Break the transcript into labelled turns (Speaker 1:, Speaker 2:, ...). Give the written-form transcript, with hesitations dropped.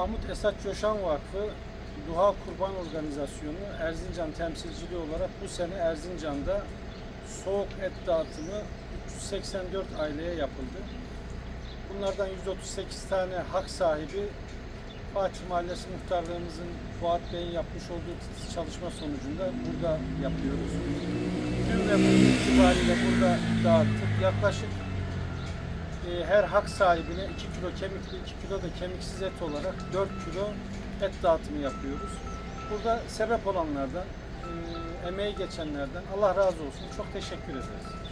Speaker 1: Mahmut Esat Coşan Vakfı Duha Kurban Organizasyonu Erzincan temsilciliği olarak bu sene Erzincan'da soğuk et dağıtımı 384 aileye yapıldı. Bunlardan 138 tane hak sahibi Fatih Mahallesi Muhtarlığımızın Fuat Bey'in yapmış olduğu titiz çalışma sonucunda burada yapıyoruz. Dün ve bugün itibariyle burada dağıttık. Yaklaşık her hak sahibine 2 kilo kemikli, 2 kilo da kemiksiz et olarak 4 kilo et dağıtımı yapıyoruz. Burada sebep olanlardan, emeği geçenlerden Allah razı olsun. Çok teşekkür ederiz.